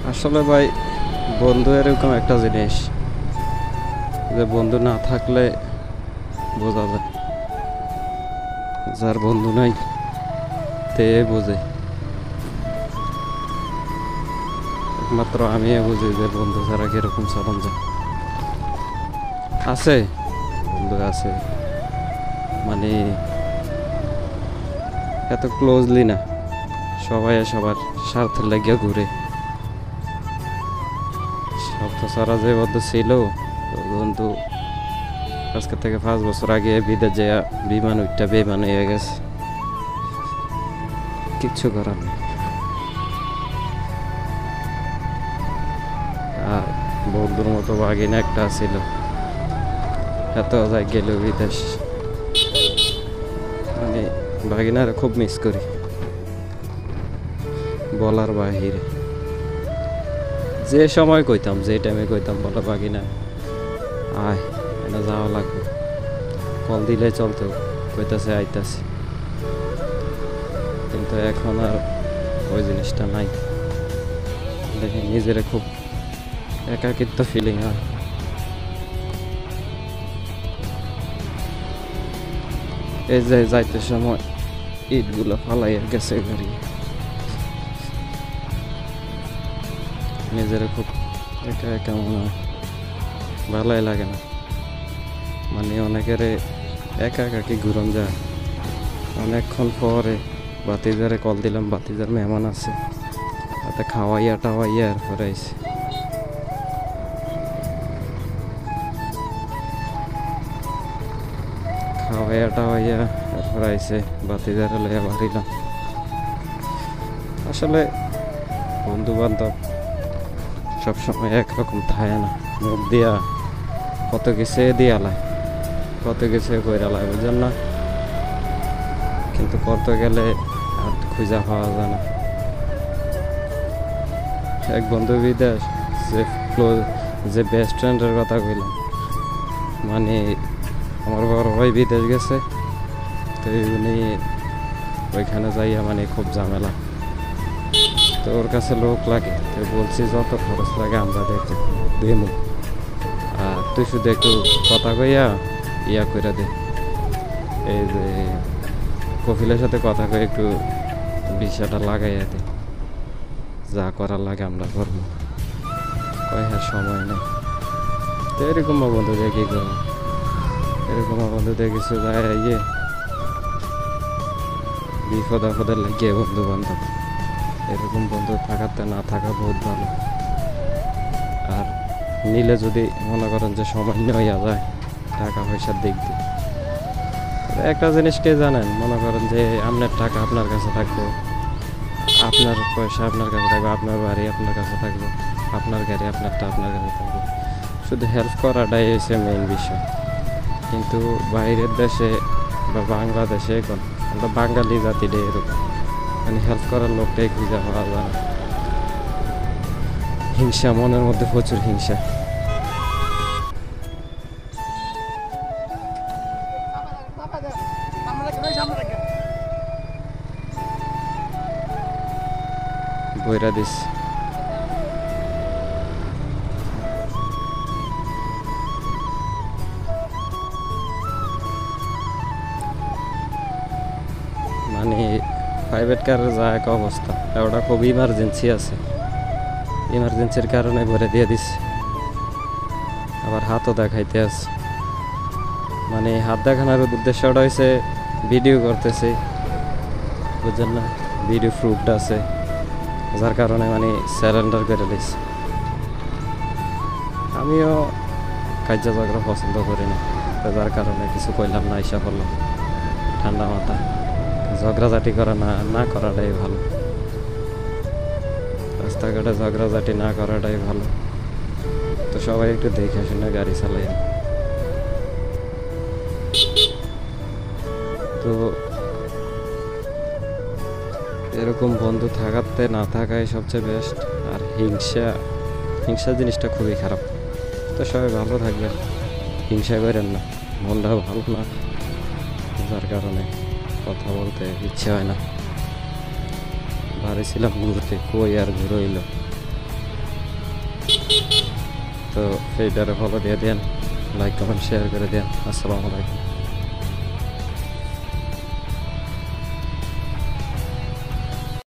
আসলে ভাই, বন্ধু এরকম একটা জিনিস যে বন্ধু না থাকলে বোঝা যায়, যার বন্ধু নাই তে বোঝে। একমাত্র আমি বুঝি যে বন্ধু ছাড়া কিরকম চলন যায়। আছে বন্ধু আছে, মানে এত ক্লোজলি না, সবাই সবার স্বার্থের লাগিয়া ঘুরে। স্বার্থ ছাড়া যে বন্ধু ছিল, বন্ধু আজকে থেকে 5 বছর আগে বিদেশ যায় বিমান উঠটা বেমান হয়ে গেছে। কিচ্ছু করার নেই। আর বন্ধুর মতো বাগিনা একটা ছিল, এত যায় গেল বিদেশ। মানে বাগিনারে খুব মিস করি, বলার বাহিরে। যে সময় কইতাম, যে টাইমে কইতাম বলা বাগিনা আয়, এটা যাওয়া লাগবে, কল দিলে চলতো, কইতাছে আইতাছি। কিন্তু এখন আর ওই জিনিসটা নাই। দেখি নিজের খুব একাকিত্ব ফিলিং হয়। এই যে যাইতে সময় ইটগুলো ফালাইয়া গেছে গাড়ি, নিজের খুব একা একা মনে হয়, ভালোই লাগে না। মানে অনেকের একা একাকি ঘুরন যায়। অনেকক্ষণ পরে বাতিজারে কল দিলাম, বাতিজার মেহমান আছে, তাতে খাওয়াইয়া টাওয়াইয়া এরপরে আইসি। খাওয়াইয়া টাওয়াইয়া এরপরে আইসে, বাতিজারে লইয়া বাড়িলাম। আসলে বন্ধু বান্ধব সবসময় একরকম থাকে না। মুখ দিয়া কত কিছু দিয়ালায়, কত কিছু কইরালায়, বুঝলেন না? কিন্তু করতে গেলে আর খুঁজা পাওয়া যায় না। এক বন্ধু বিদেশ, যে ক্লোজ, যে বেস্ট ফ্রেন্ডের কথা কইলাম, মানে আমার বড় ভাই বিদেশ গেছে, তো উনি ওইখানে যাইয়া মানে খুব ঝামেলা। তো ওর কাছে লোক লাগে, তো বলছি যত খরচ লাগে আমরা দেখতে দেবো, আর তুই শুধু একটু কথা কইয়া ইয়া করে দে, এই যে কফিলের সাথে কথা কয়ে একটু বিষয়টা লাগাইয়া দে, যা করার লাগে আমরা করবো। কয় হ্যাঁ সময় নেই। তো এরকম বন্ধু দিয়ে কী করবো, এরকম বন্ধু দিয়ে কিছু যায় ইয়ে বিপদ আপদে লাগিয়ে বন্ধু বান্ধব। এরকম বন্ধু থাকাতে না থাকা বহুত ভালো। আর নিলে যদি মনে করেন যে সামান্য হইয়া যায় টাকা পয়সার দিক দিয়ে, একটা জিনিস কে জানেন, মনে করেন যে আপনার টাকা আপনার কাছে থাকবে, আপনার পয়সা আপনার কাছে থাকবে, আপনার বাড়ি আপনার কাছে থাকবে, আপনার গাড়ি আপনারটা আপনার কাছে থাকবে, শুধু হেল্প করাটাই হচ্ছে মেইন বিষয়। কিন্তু বাইরের দেশে বা বাংলাদেশে এখন আমরা বাঙালি জাতিটাই এরকম, মানে হেল্প করার লোকটাই খুঁজে পাওয়া যায় না। হিংসা, মনের মধ্যে প্রচুর হিংসা। বইরা দিস মানে প্রাইভেট কারের যা এক অবস্থা, ওটা খুব ইমার্জেন্সি আছে, ইমার্জেন্সির কারণে ভরে দিয়ে দিস। আবার হাতও দেখাইতে আছে, মানে হাত দেখানোর উদ্দেশ্যটা হয়েছে ভিডিও করতেছে, বুঝলেন না? ভিডিও প্রুফড আছে, যার কারণে মানে স্যারেন্ডার করে দিয়েছে। আমিও কার্য ঝগড়া পছন্দ করি না, যার কারণে কিছু কইলাম না, আইসা করলাম ঠান্ডা মাথা। ঝগড়াঝাটি করা না করাটাই ভালো, রাস্তাঘাটে ঝগড়াঝাটি না করাটাই ভালো। তো সবাই একটু দেখে শুনে গাড়ি চালাই। তো এরকম বন্ধু থাকাতে না থাকাই সবচেয়ে বেস্ট। আর হিংসা জিনিসটা খুবই খারাপ। তো সবাই ভালো থাকবেন, হিংসা করেন না, মনটা ভালো না, যার কারণে কথা বলতে ইচ্ছে হয় না। বাড়ি ছিলাম ঘুরতে, কই আর ঘুরো এলো। তো পেজটারে ফলো দিয়ে দেন, লাইক কমেন্ট শেয়ার করে দেন। আসসালামু আলাইকুম।